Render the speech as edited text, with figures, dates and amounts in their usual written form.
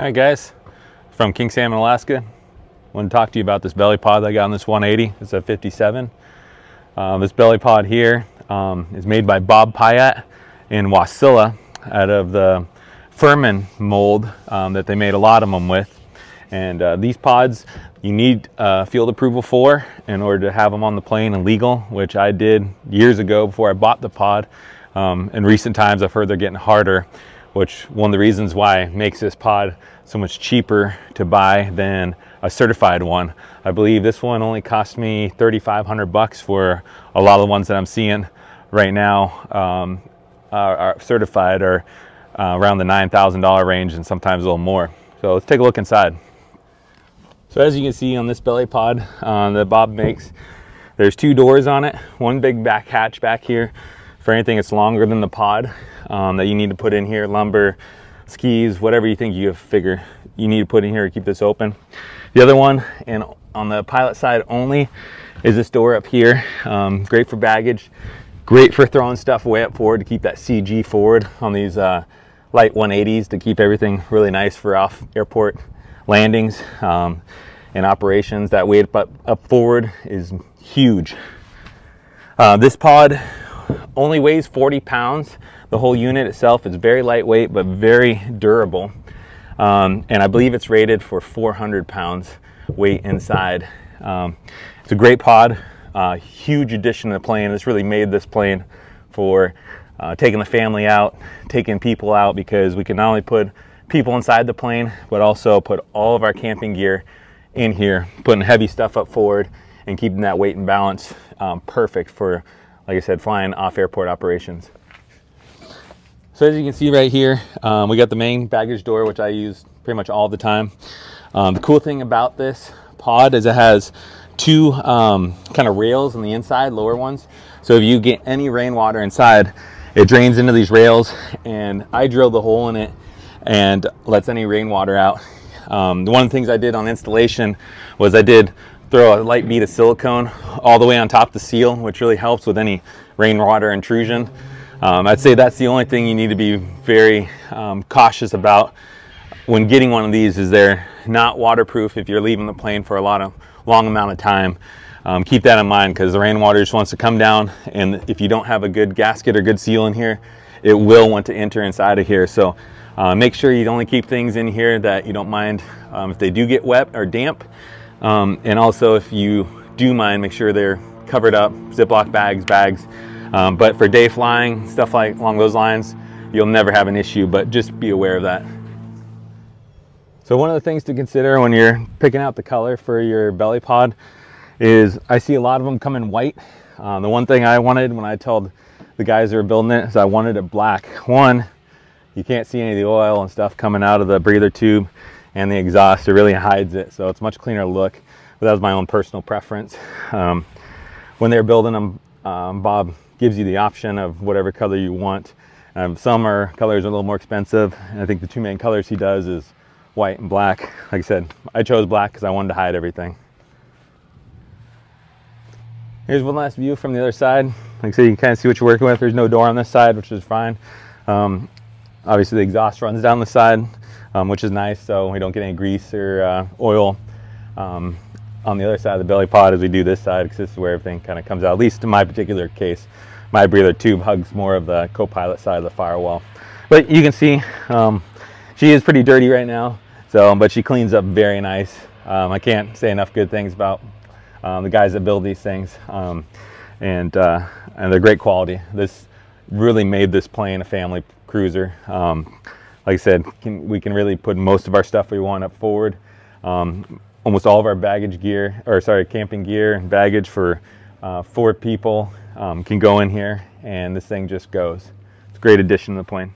All right, guys, from King Salmon, Alaska. I want to talk to you about this belly pod that I got on this 180. It's a 57. This belly pod here is made by Piatt in Wasilla out of the furman mold that they made a lot of them with. And these pods you need field approval for in order to have them on the plane and legal, which I did years ago before I bought the pod. In recent times I've heard they're getting harder, which one of the reasons why makes this pod so much cheaper to buy than a certified one. I believe this one only cost me $3,500 for a lot of the ones that I'm seeing right now are certified or around the $9,000 range and sometimes a little more. So let's take a look inside. So as you can see on this belly pod that Bob makes, there's two doors on it, one big back hatch back here for anything that's longer than the pod that you need to put in here, lumber, skis, whatever you think you figure you need to put in here to keep this open. The other one, and on the pilot side only, is this door up here. Great for baggage, great for throwing stuff way up forward to keep that CG forward on these light 180s, to keep everything really nice for off airport landings and operations. That weight up forward is huge. This pod only weighs 40 pounds. The whole unit itself is very lightweight but very durable, and I believe it's rated for 400 pounds weight inside. It's a great pod, huge addition to the plane. This really made this plane for taking the family out, taking people out, because we can not only put people inside the plane but also put all of our camping gear in here, putting heavy stuff up forward and keeping that weight and balance perfect for, like I said, flying off airport operations. So as you can see right here, we got the main baggage door, which I use pretty much all the time. The cool thing about this pod is it has two kind of rails on the inside, lower ones. So if you get any rainwater inside, it drains into these rails, and I drilled the hole in it and lets any rainwater out. One of the things I did on installation was I did throw a light bead of silicone all the way on top of the seal, which really helps with any rainwater intrusion. I'd say that's the only thing you need to be very cautious about when getting one of these, is they're not waterproof if you're leaving the plane for a long amount of time. Keep that in mind, because the rainwater just wants to come down, and if you don't have a good gasket or good seal in here, it will want to enter inside of here. So make sure you only keep things in here that you don't mind if they do get wet or damp. And also, if you do mind, make sure they're covered up, Ziploc bags. But for day flying, stuff like along those lines, you'll never have an issue, but just be aware of that. So one of the things to consider when you're picking out the color for your belly pod is, I see a lot of them come in white. The one thing I wanted when I told the guys that were building it is I wanted it black. One, you can't see any of the oil and stuff coming out of the breather tube and the exhaust. It really hides it, so it's a much cleaner look. But that was my own personal preference. When they're building them, Bob gives you the option of whatever color you want. Some colors are a little more expensive, and I think the two main colors he does is white and black. Like I said, I chose black because I wanted to hide everything. Here's one last view from the other side. Like I said, you can kind of see what you're working with. There's no door on this side, which is fine. Obviously the exhaust runs down the side, which is nice, so we don't get any grease or oil on the other side of the belly pod as we do this side, because this is where everything kind of comes out. At least in my particular case, my breather tube hugs more of the co-pilot side of the firewall. But you can see she is pretty dirty right now, but she cleans up very nice. I can't say enough good things about the guys that build these things, and they're great quality. This really made this plane a family cruiser. Like I said, we can really put most of our stuff we want up forward. Almost all of our camping gear and baggage for 4 people can go in here, and this thing just goes. It's a great addition to the plane.